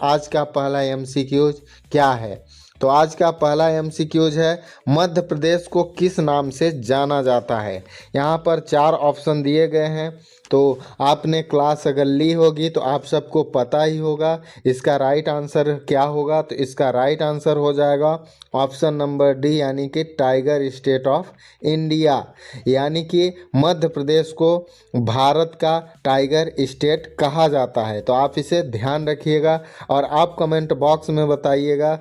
आज का पहला एमसीक्यूज क्या है। तो आज का पहला एमसीक्यूज है, मध्य प्रदेश को किस नाम से जाना जाता है। यहाँ पर 4 ऑप्शन दिए गए हैं। तो आपने क्लास अगर ली होगी तो आप सबको पता ही होगा इसका राइट आंसर क्या होगा। तो इसका राइट आंसर हो जाएगा ऑप्शन नंबर डी, यानी कि टाइगर स्टेट ऑफ इंडिया। यानी कि मध्य प्रदेश को भारत का टाइगर स्टेट कहा जाता है। तो आप इसे ध्यान रखिएगा और आप कमेंट बॉक्स में बताइएगा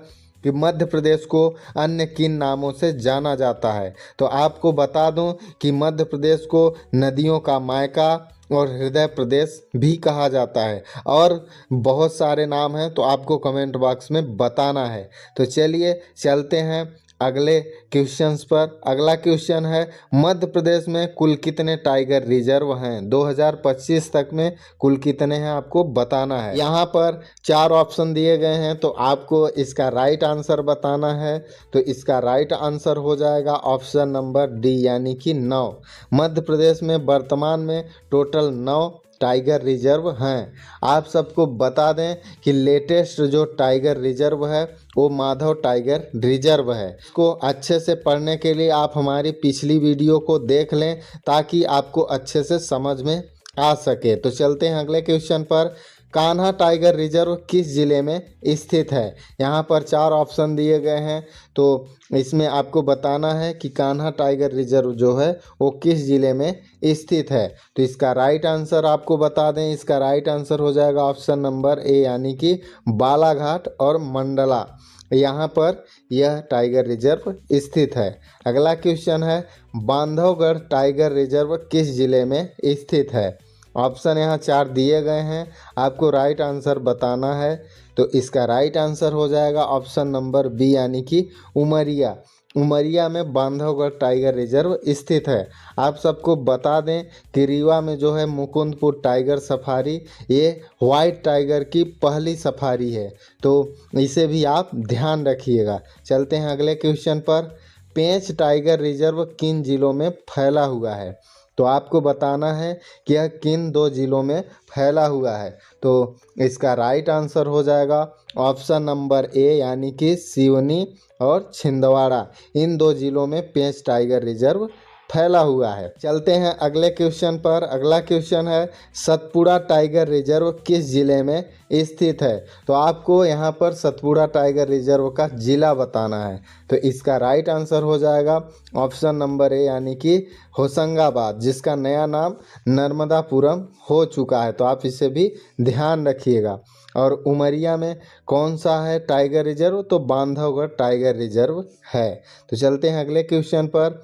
कि मध्य प्रदेश को अन्य किन नामों से जाना जाता है। तो आपको बता दूं कि मध्य प्रदेश को नदियों का मायका और हृदय प्रदेश भी कहा जाता है, और बहुत सारे नाम हैं। तो आपको कमेंट बॉक्स में बताना है। तो चलिए चलते हैं अगले क्वेश्चंस पर। अगला क्वेश्चन है, मध्य प्रदेश में कुल कितने टाइगर रिजर्व हैं। 2025 तक में कुल कितने हैं आपको बताना है। यहाँ पर 4 ऑप्शन दिए गए हैं, तो आपको इसका राइट आंसर बताना है। तो इसका राइट आंसर हो जाएगा ऑप्शन नंबर डी, यानी कि 9। मध्य प्रदेश में वर्तमान में टोटल 9 टाइगर रिजर्व हैं। आप सबको बता दें कि लेटेस्ट जो टाइगर रिजर्व है वो माधव टाइगर रिजर्व है। इसको अच्छे से पढ़ने के लिए आप हमारी पिछली वीडियो को देख लें ताकि आपको अच्छे से समझ में आ सके। तो चलते हैं अगले क्वेश्चन पर। कान्हा टाइगर रिजर्व किस जिले में स्थित है। यहाँ पर 4 ऑप्शन दिए गए हैं, तो इसमें आपको बताना है कि कान्हा टाइगर रिजर्व जो है वो किस जिले में स्थित है। तो इसका राइट आंसर आपको बता दें, इसका राइट आंसर हो जाएगा ऑप्शन नंबर ए, यानी कि बालाघाट और मंडला, यहाँ पर यह टाइगर रिजर्व स्थित है। अगला क्वेश्चन है, बांधवगढ़ टाइगर रिजर्व किस जिले में स्थित है। ऑप्शन यहाँ 4 दिए गए हैं, आपको राइट आंसर बताना है। तो इसका राइट आंसर हो जाएगा ऑप्शन नंबर बी, यानी कि उमरिया। उमरिया में बांधवगढ़ टाइगर रिजर्व स्थित है। आप सबको बता दें कि रीवा में जो है मुकुंदपुर टाइगर सफारी, ये वाइट टाइगर की पहली सफारी है। तो इसे भी आप ध्यान रखिएगा। चलते हैं अगले क्वेश्चन पर। पेंच टाइगर रिजर्व किन जिलों में फैला हुआ है। तो आपको बताना है कि यह किन 2 जिलों में फैला हुआ है। तो इसका राइट आंसर हो जाएगा ऑप्शन नंबर ए, यानी कि सिवनी और छिंदवाड़ा, इन 2 जिलों में पेंच टाइगर रिजर्व फैला हुआ है। चलते हैं अगले क्वेश्चन पर। अगला क्वेश्चन है, सतपुड़ा टाइगर रिजर्व किस जिले में स्थित है। तो आपको यहाँ पर सतपुड़ा टाइगर रिजर्व का जिला बताना है। तो इसका राइट आंसर हो जाएगा ऑप्शन नंबर ए, यानी कि होशंगाबाद, जिसका नया नाम नर्मदापुरम हो चुका है। तो आप इसे भी ध्यान रखिएगा। और उमरिया में कौन सा है टाइगर रिजर्व, तो बांधवगढ़ टाइगर रिजर्व है। तो चलते हैं अगले क्वेश्चन पर।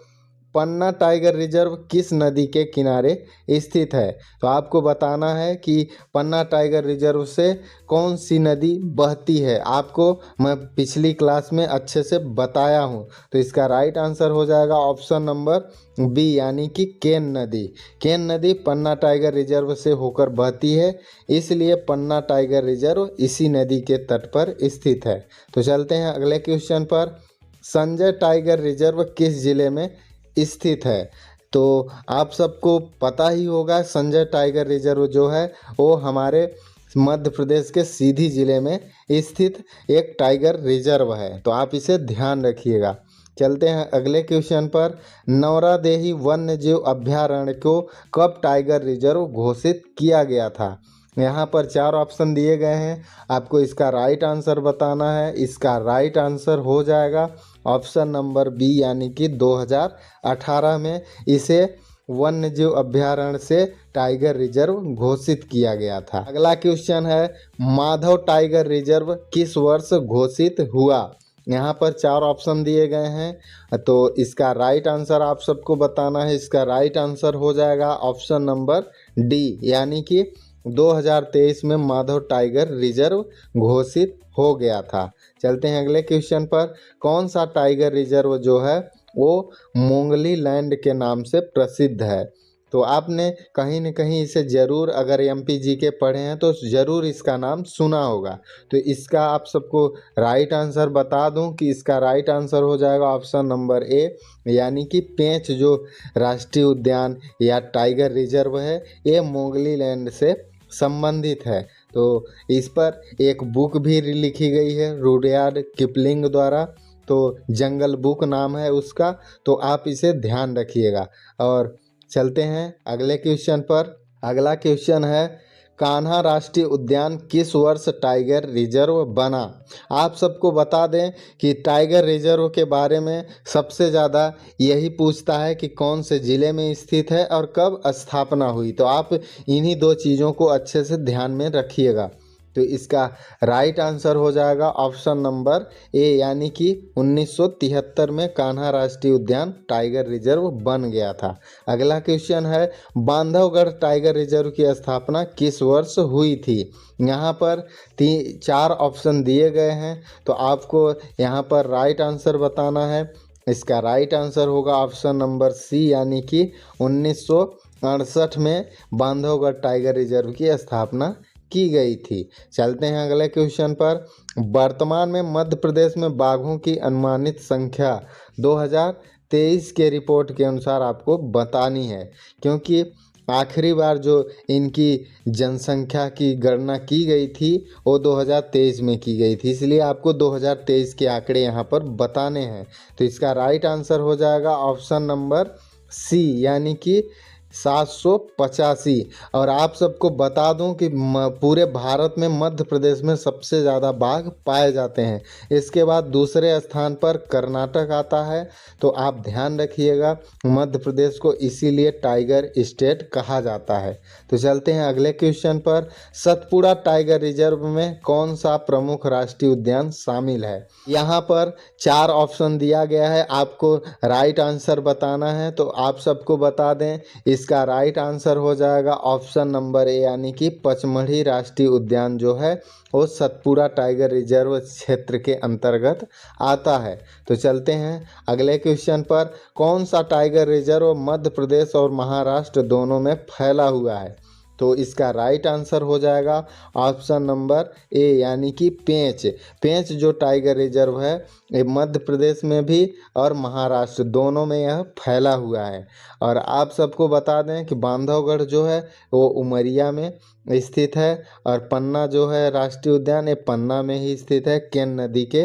पन्ना टाइगर रिजर्व किस नदी के किनारे स्थित है। तो आपको बताना है कि पन्ना टाइगर रिजर्व से कौन सी नदी बहती है। आपको मैं पिछली क्लास में अच्छे से बताया हूँ। तो इसका राइट आंसर हो जाएगा ऑप्शन नंबर बी, यानी कि केन नदी। केन नदी पन्ना टाइगर रिजर्व से होकर बहती है, इसलिए पन्ना टाइगर रिजर्व इसी नदी के तट पर स्थित है। तो चलते हैं अगले क्वेश्चन पर। संजय टाइगर रिजर्व किस जिले में स्थित है। तो आप सबको पता ही होगा संजय टाइगर रिजर्व जो है वो हमारे मध्य प्रदेश के सीधी जिले में स्थित एक टाइगर रिजर्व है। तो आप इसे ध्यान रखिएगा। चलते हैं अगले क्वेश्चन पर। नौरादेही वन्य जीव अभ्यारण्य को कब टाइगर रिजर्व घोषित किया गया था। यहाँ पर 4 ऑप्शन दिए गए हैं, आपको इसका राइट आंसर बताना है। इसका राइट आंसर हो जाएगा ऑप्शन नंबर बी, यानी कि 2018 में इसे वन्य जीव अभ्यारण्य से टाइगर रिजर्व घोषित किया गया था। अगला क्वेश्चन है, माधव टाइगर रिजर्व किस वर्ष घोषित हुआ। यहाँ पर 4 ऑप्शन दिए गए हैं, तो इसका राइट आंसर आप सबको बताना है। इसका राइट आंसर हो जाएगा ऑप्शन नंबर डी, यानी कि 2023 में माधव टाइगर रिजर्व घोषित हो गया था। चलते हैं अगले क्वेश्चन पर। कौन सा टाइगर रिजर्व जो है वो मोंगली लैंड के नाम से प्रसिद्ध है। तो आपने कहीं न कहीं इसे ज़रूर, अगर एमपीजी के पढ़े हैं तो ज़रूर इसका नाम सुना होगा। तो इसका आप सबको राइट आंसर बता दूं कि इसका राइट आंसर हो जाएगा ऑप्शन नंबर ए, यानी कि पेंच जो राष्ट्रीय उद्यान या टाइगर रिजर्व है ये मोंगली लैंड से संबंधित है। तो इस पर एक बुक भी लिखी गई है रुडयार्ड किपलिंग द्वारा, तो जंगल बुक नाम है उसका, तो आप इसे ध्यान रखिएगा। और चलते हैं अगले क्वेश्चन पर। अगला क्वेश्चन है, कान्हा राष्ट्रीय उद्यान किस वर्ष टाइगर रिजर्व बना? आप सबको बता दें कि टाइगर रिजर्व के बारे में सबसे ज़्यादा यही पूछता है कि कौन से ज़िले में स्थित है और कब स्थापना हुई, तो आप इन्हीं दो चीज़ों को अच्छे से ध्यान में रखिएगा। तो इसका राइट आंसर हो जाएगा ऑप्शन नंबर ए, यानी कि 1973 में कान्हा राष्ट्रीय उद्यान टाइगर रिजर्व बन गया था। अगला क्वेश्चन है, बांधवगढ़ टाइगर रिजर्व की स्थापना किस वर्ष हुई थी? यहाँ पर 4 ऑप्शन दिए गए हैं, तो आपको यहाँ पर राइट आंसर बताना है। इसका राइट आंसर होगा ऑप्शन नंबर सी, यानी कि 1968 में बांधवगढ़ टाइगर रिजर्व की स्थापना की गई थी। चलते हैं अगले क्वेश्चन पर। वर्तमान में मध्य प्रदेश में बाघों की अनुमानित संख्या 2023 के रिपोर्ट के अनुसार आपको बतानी है, क्योंकि आखिरी बार जो इनकी जनसंख्या की गणना की गई थी वो 2023 में की गई थी, इसलिए आपको 2023 के आंकड़े यहाँ पर बताने हैं। तो इसका राइट आंसर हो जाएगा ऑप्शन नंबर सी, यानी कि 785। और आप सबको बता दूं कि पूरे भारत में मध्य प्रदेश में सबसे ज़्यादा बाघ पाए जाते हैं। इसके बाद दूसरे स्थान पर कर्नाटक आता है, तो आप ध्यान रखिएगा, मध्य प्रदेश को इसीलिए टाइगर स्टेट कहा जाता है। तो चलते हैं अगले क्वेश्चन पर। सतपुड़ा टाइगर रिजर्व में कौन सा प्रमुख राष्ट्रीय उद्यान शामिल है? यहाँ पर 4 ऑप्शन दिया गया है, आपको राइट आंसर बताना है। तो आप सबको बता दें, इसका राइट आंसर हो जाएगा ऑप्शन नंबर ए, यानी कि पचमढ़ी राष्ट्रीय उद्यान जो है वो सतपुड़ा टाइगर रिजर्व क्षेत्र के अंतर्गत आता है। तो चलते हैं अगले क्वेश्चन पर। कौन सा टाइगर रिजर्व मध्य प्रदेश और महाराष्ट्र दोनों में फैला हुआ है? तो इसका राइट आंसर हो जाएगा ऑप्शन नंबर ए, यानी कि पेंच। पेंच जो टाइगर रिजर्व है ये मध्य प्रदेश में भी और महाराष्ट्र दोनों में यह फैला हुआ है। और आप सबको बता दें कि बांधवगढ़ जो है वो उमरिया में स्थित है, और पन्ना जो है राष्ट्रीय उद्यान ये पन्ना में ही स्थित है, केन नदी के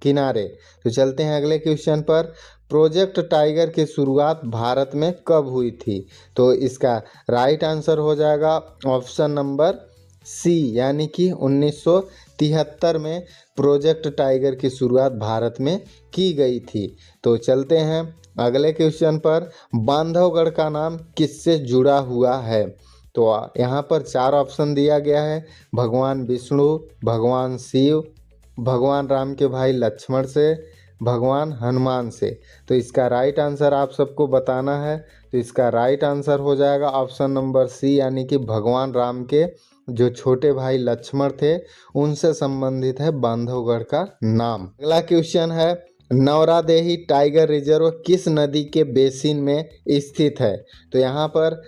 किनारे। तो चलते हैं अगले क्वेश्चन पर। प्रोजेक्ट टाइगर की शुरुआत भारत में कब हुई थी? तो इसका राइट आंसर हो जाएगा ऑप्शन नंबर सी, यानी कि 1973 में प्रोजेक्ट टाइगर की शुरुआत भारत में की गई थी। तो चलते हैं अगले क्वेश्चन पर। बांधवगढ़ का नाम किससे जुड़ा हुआ है? तो यहाँ पर 4 ऑप्शन दिया गया है, भगवान विष्णु, भगवान शिव, भगवान राम के भाई लक्ष्मण से, भगवान हनुमान से। तो इसका राइट आंसर आप सबको बताना है। तो इसका राइट आंसर हो जाएगा ऑप्शन नंबर सी, यानी कि भगवान राम के जो छोटे भाई लक्ष्मण थे उनसे संबंधित है बांधवगढ़ का नाम। अगला क्वेश्चन है, नौरादेही टाइगर रिजर्व किस नदी के बेसिन में स्थित है? तो यहाँ पर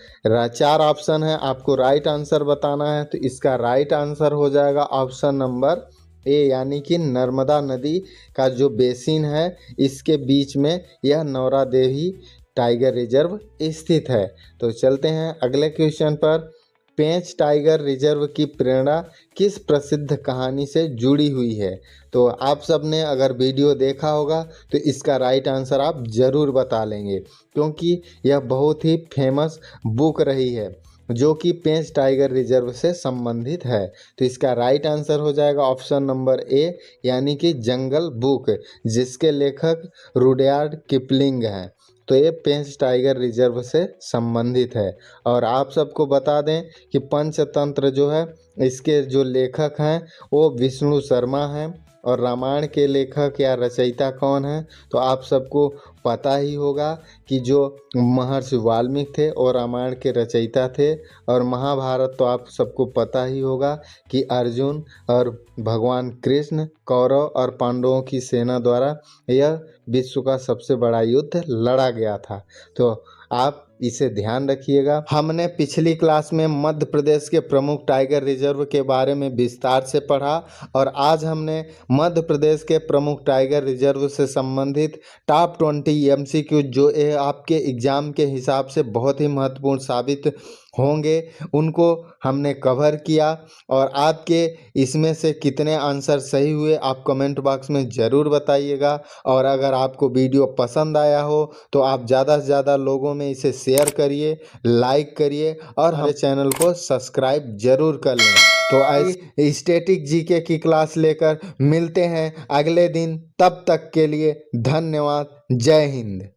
4 ऑप्शन है, आपको राइट आंसर बताना है। तो इसका राइट आंसर हो जाएगा ऑप्शन नंबर ए, यानी कि नर्मदा नदी का जो बेसिन है इसके बीच में यह नौरादेही टाइगर रिजर्व स्थित है। तो चलते हैं अगले क्वेश्चन पर। पेंच टाइगर रिजर्व की प्रेरणा किस प्रसिद्ध कहानी से जुड़ी हुई है? तो आप सब ने अगर वीडियो देखा होगा तो इसका राइट आंसर आप ज़रूर बता लेंगे, क्योंकि यह बहुत ही फेमस बुक रही है जो कि पेंच टाइगर रिजर्व से संबंधित है। तो इसका राइट आंसर हो जाएगा ऑप्शन नंबर ए, यानी कि जंगल बुक, जिसके लेखक रुडयार्ड किपलिंग हैं। तो ये पेंच टाइगर रिजर्व से संबंधित है। और आप सबको बता दें कि पंचतंत्र जो है इसके जो लेखक हैं वो विष्णु शर्मा हैं, और रामायण के लेखक या रचयिता कौन है? तो आप सबको पता ही होगा कि जो महर्षि वाल्मीकि थे और रामायण के रचयिता थे। और महाभारत तो आप सबको पता ही होगा कि अर्जुन और भगवान कृष्ण, कौरव और पांडवों की सेना द्वारा यह विश्व का सबसे बड़ा युद्ध लड़ा गया था। तो आप इसे ध्यान रखिएगा। हमने पिछली क्लास में मध्य प्रदेश के प्रमुख टाइगर रिजर्व के बारे में विस्तार से पढ़ा, और आज हमने मध्य प्रदेश के प्रमुख टाइगर रिजर्व से संबंधित टॉप 20 MCQ जो आपके एग्ज़ाम के हिसाब से बहुत ही महत्वपूर्ण साबित होंगे उनको हमने कवर किया। और आपके इसमें से कितने आंसर सही हुए आप कमेंट बॉक्स में ज़रूर बताइएगा। और अगर आपको वीडियो पसंद आया हो तो आप ज़्यादा से ज़्यादा लोगों में इसे शेयर करिए, लाइक करिए और हमारे चैनल को सब्सक्राइब जरूर कर लें। तो ऐसे स्टैटिक जीके की क्लास लेकर मिलते हैं अगले दिन, तब तक के लिए धन्यवाद। जय हिंद।